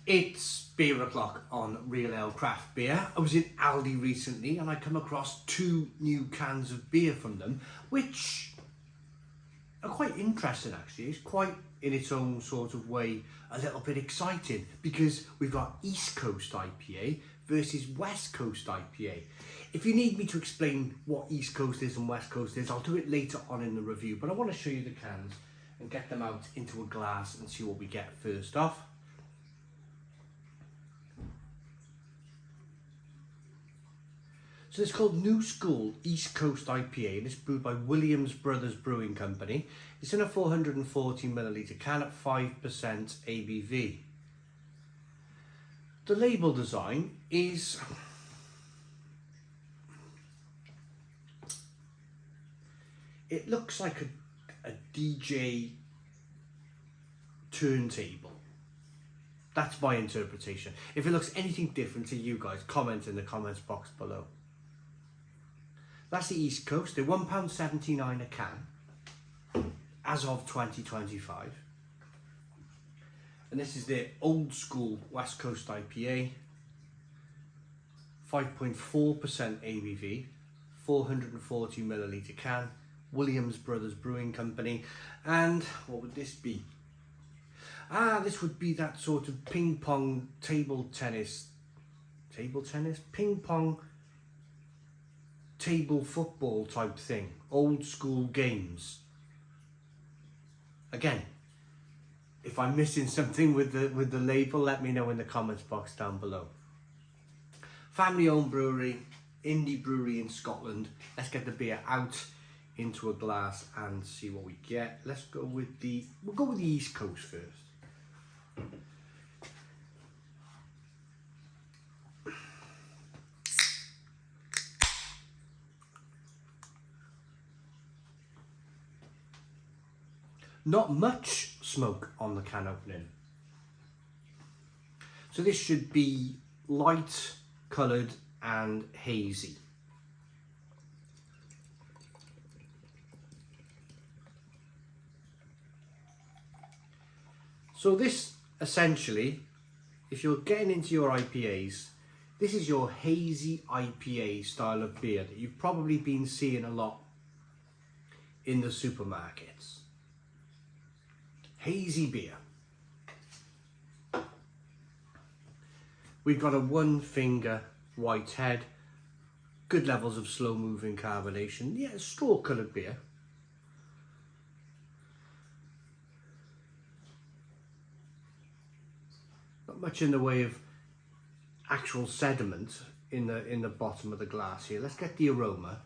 It's beer o'clock on Real Ale Craft Beer. I was in Aldi recently and I come across 2 new cans of beer from them, which are quite interesting actually. It's quite, in its own sort of way, a little bit exciting because we've got East Coast IPA versus West Coast IPA. If you need me to explain what East Coast is and West Coast is, I'll do it later on in the review, but I want to show you the cans and get them out into a glass and see what we get first off. So it's called New Skool East Coast IPA and it's brewed by Williams Brothers Brewing Company. It's in a 440ml can at 5% ABV. The label design is it looks like a DJ turntable. That's my interpretation. If it looks anything different to you guys, comment in the comments box below. That's the East Coast. They're £1.79 a can as of 2025. And this is their Old School West Coast IPA. 5.4% ABV, 440ml can, Williams Brothers Brewing Company. And what would this be? This would be that sort of ping pong table tennis, ping pong table football type thing, old school games. Again, if I'm missing something with the label, let me know in the comments box down below. Family owned brewery, indie brewery in Scotland. Let's get the beer out into a glass and see what we get. We'll go with the East Coast first. Not much smoke on the can opening. So this should be light coloured and hazy. So this essentially, if you're getting into your IPAs, this is your hazy IPA style of beer that you've probably been seeing a lot in the supermarkets. Hazy beer. We've got a 1 finger white head, good levels of slow moving carbonation. Yeah, straw coloured beer. Not much in the way of actual sediment in the bottom of the glass here. Let's get the aroma.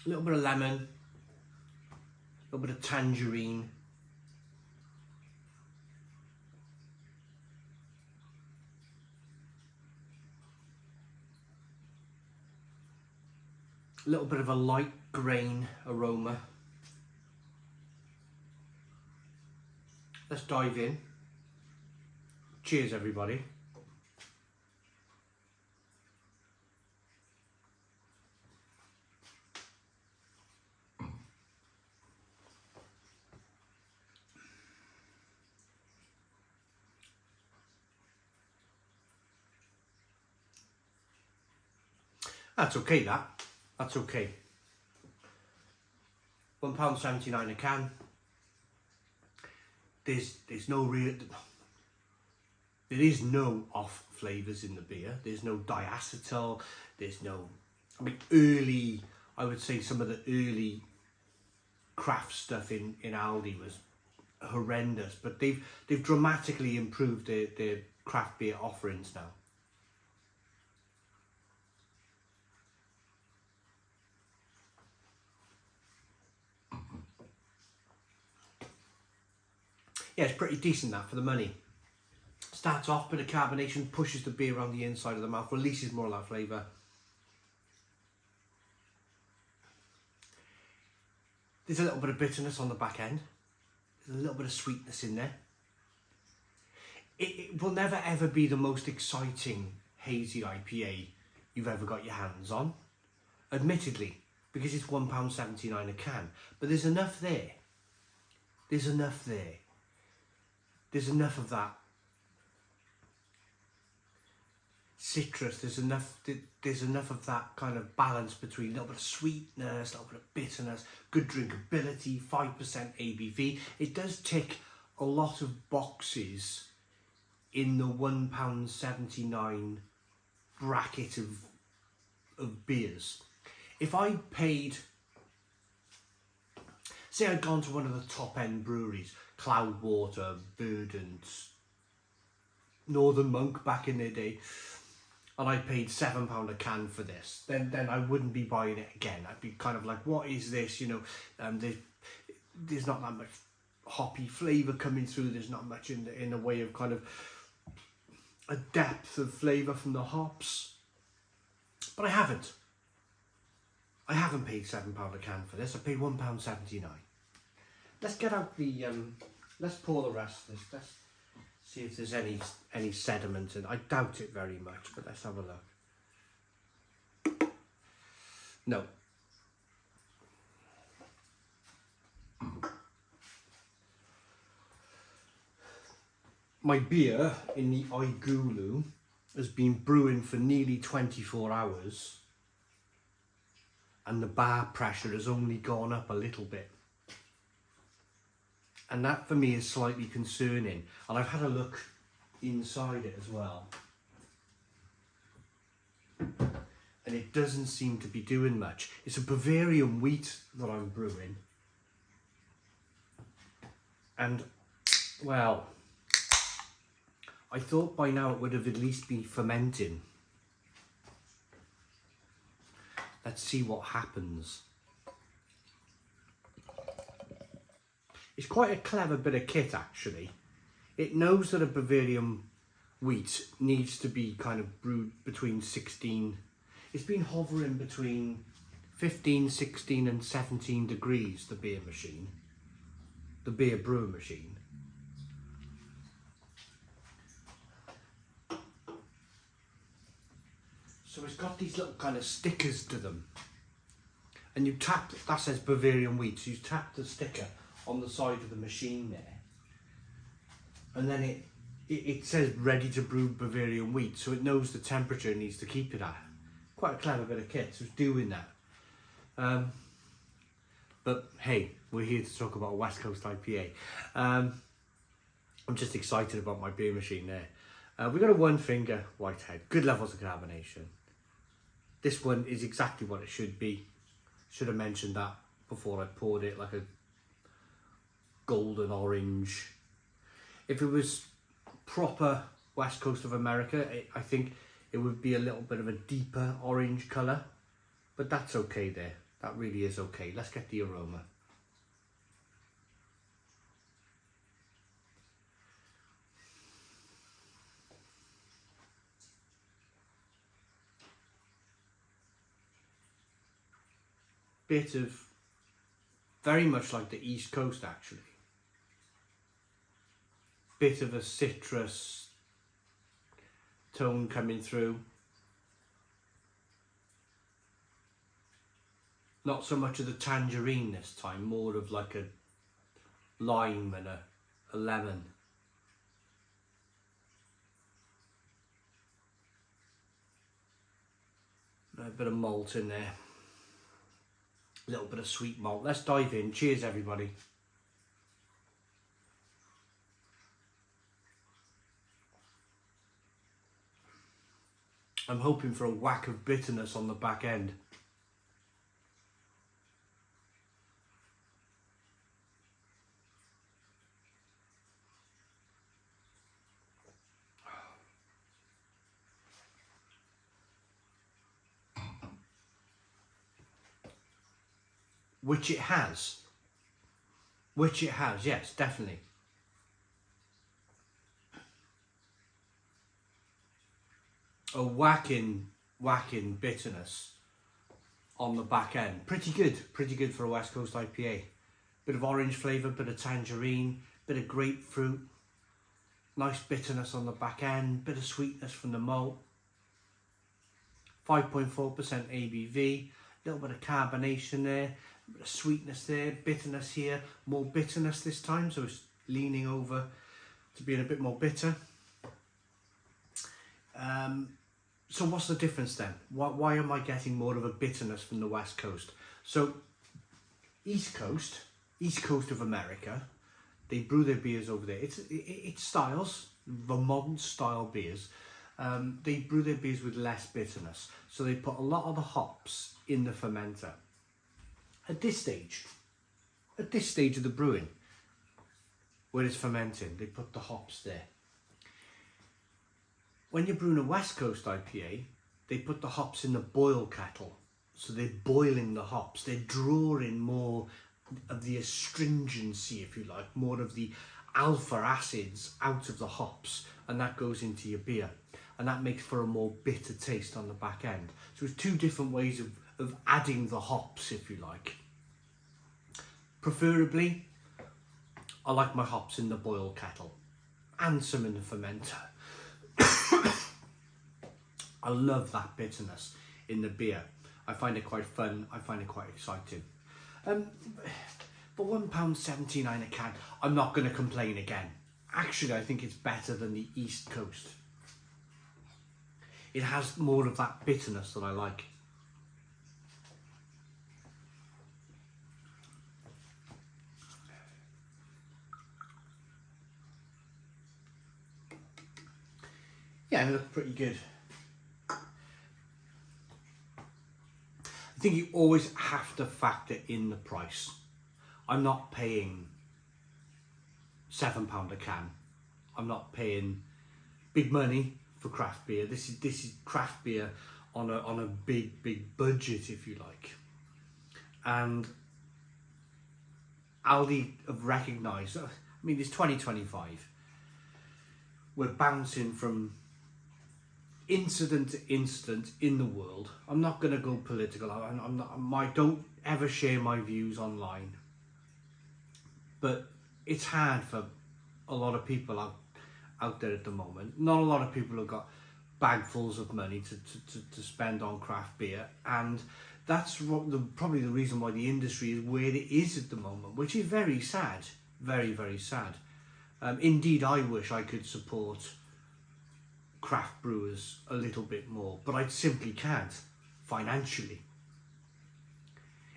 A little bit of lemon, a little bit of tangerine. A little bit of a light grain aroma. Let's dive in. Cheers, everybody. That's okay, that's okay. £1.79 a can. There is no off flavours in the beer. There's no diacetyl, there's no, I would say some of the early craft stuff in Aldi was horrendous, but they've dramatically improved their craft beer offerings now. Yeah, it's pretty decent that for the money. Starts off, bit of carbonation, pushes the beer around the inside of the mouth, releases more of that flavour. There's a little bit of bitterness on the back end. There's a little bit of sweetness in there. It will never ever be the most exciting hazy IPA you've ever got your hands on. Admittedly, because it's £1.79 a can. But there's enough there. There's enough there. There's enough of that citrus. There's enough of that kind of balance between a little bit of sweetness, a little bit of bitterness, good drinkability, 5% ABV. It does tick a lot of boxes in the £1.79 bracket of beers. If I paid, say I'd gone to one of the top end breweries, Cloudwater, Verdant, Northern Monk back in their day, and I paid £7 a can for this, then I wouldn't be buying it again. I'd be kind of like, what is this? You know, there's not that much hoppy flavour coming through. There's not much in the way of kind of a depth of flavour from the hops. But I haven't paid £7 a can for this. I paid £1.79. Let's get out the let's pour the rest of this. Let's see if there's any sediment in. I doubt it very much, but let's have a look. No. My beer in the Igulu has been brewing for nearly 24 hours and the bar pressure has only gone up a little bit. And that for me is slightly concerning. And I've had a look inside it as well. And it doesn't seem to be doing much. It's a Bavarian wheat that I'm brewing. And, well, I thought by now it would have at least been fermenting. Let's see what happens. It's quite a clever bit of kit, actually. It knows that a Bavarian wheat needs to be kind of brewed between 16... It's been hovering between 15, 16 and 17 degrees, the beer machine. The beer brew machine. So it's got these little kind of stickers to them. And you tap, that says Bavarian wheat, so you tap the sticker on the side of the machine there. And then it says ready to brew Bavarian wheat, so it knows the temperature it needs to keep it at. Quite a clever bit of kit, so it's doing that. But hey, we're here to talk about a West Coast IPA. I'm just excited about my beer machine there. We've got a one finger whitehead, good levels of carbonation. This one is exactly what it should be. Should have mentioned that before I poured it, like a golden orange. If it was proper West Coast of America, I think it would be a little bit of a deeper orange colour, but that's okay there. That really is okay. Let's get the aroma. Bit of, very much like the East Coast actually. Bit of a citrus tone coming through. Not so much of the tangerine this time, more of like a lime and a lemon. A bit of malt in there. A little bit of sweet malt. Let's dive in. Cheers, everybody. I'm hoping for a whack of bitterness on the back end. Which it has, yes, definitely. A whacking bitterness on the back end. Pretty good for a West Coast IPA. Bit of orange flavour, bit of tangerine, bit of grapefruit. Nice bitterness on the back end, bit of sweetness from the malt. 5.4% ABV. a little bit of carbonation there, a bit of sweetness there, bitterness here, more bitterness this time, so it's leaning over to being a bit more bitter. So what's the difference then? Why am I getting more of a bitterness from the West Coast? So East Coast of America, they brew their beers over there. It's styles, Vermont style beers. They brew their beers with less bitterness. So they put a lot of the hops in the fermenter. At this stage of the brewing, where it's fermenting, they put the hops there. When you're brewing a West Coast IPA, they put the hops in the boil kettle. So they're boiling the hops. They're drawing more of the astringency, if you like, more of the alpha acids out of the hops, and that goes into your beer. And that makes for a more bitter taste on the back end. So it's two different ways of adding the hops, if you like. Preferably, I like my hops in the boil kettle and some in the fermenter. I love that bitterness in the beer. I find it quite fun. I find it quite exciting. For £1.79 a can, I'm not going to complain again. Actually, I think it's better than the East Coast. It has more of that bitterness that I like. Yeah, they look pretty good. I think you always have to factor in the price. I'm not paying £7 a can. I'm not paying big money for craft beer. This is craft beer on a big budget, if you like. And Aldi have recognised. I mean, it's 2025. We're bouncing from incident to incident in the world. I'm not going to go political. I don't ever share my views online. But it's hard for a lot of people out there at the moment. Not a lot of people have got bagfuls of money to spend on craft beer, and that's probably the reason why the industry is where it is at the moment, which is very sad, very sad. Indeed, I wish I could support craft brewers a little bit more, but I simply can't financially.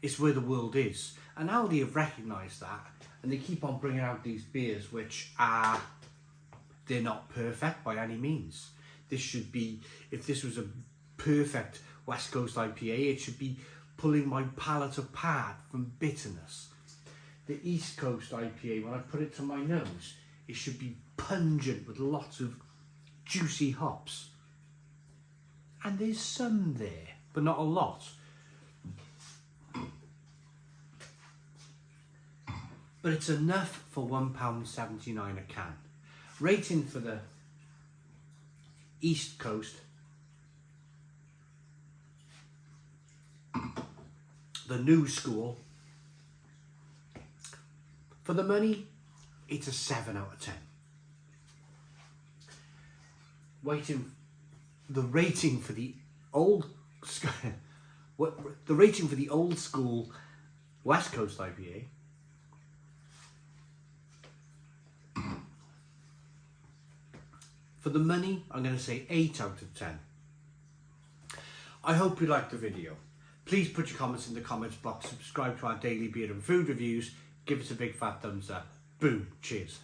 It's where the world is, and Aldi have recognised that, and they keep on bringing out these beers which are, they're not perfect by any means. This should be, if this was a perfect West Coast IPA, it should be pulling my palate apart from bitterness. The East Coast IPA, when I put it to my nose, it should be pungent with lots of juicy hops. And there's some there, but not a lot. But it's enough for £1.79 a can. Rating for the East Coast, the new Skool, for the money, it's a 7 out of 10. The rating for the old Skool West Coast IPA, for the money, I'm going to say 8 out of 10. I hope you liked the video. Please put your comments in the comments box, subscribe to our daily beer and food reviews, give us a big fat thumbs up. Boom, cheers.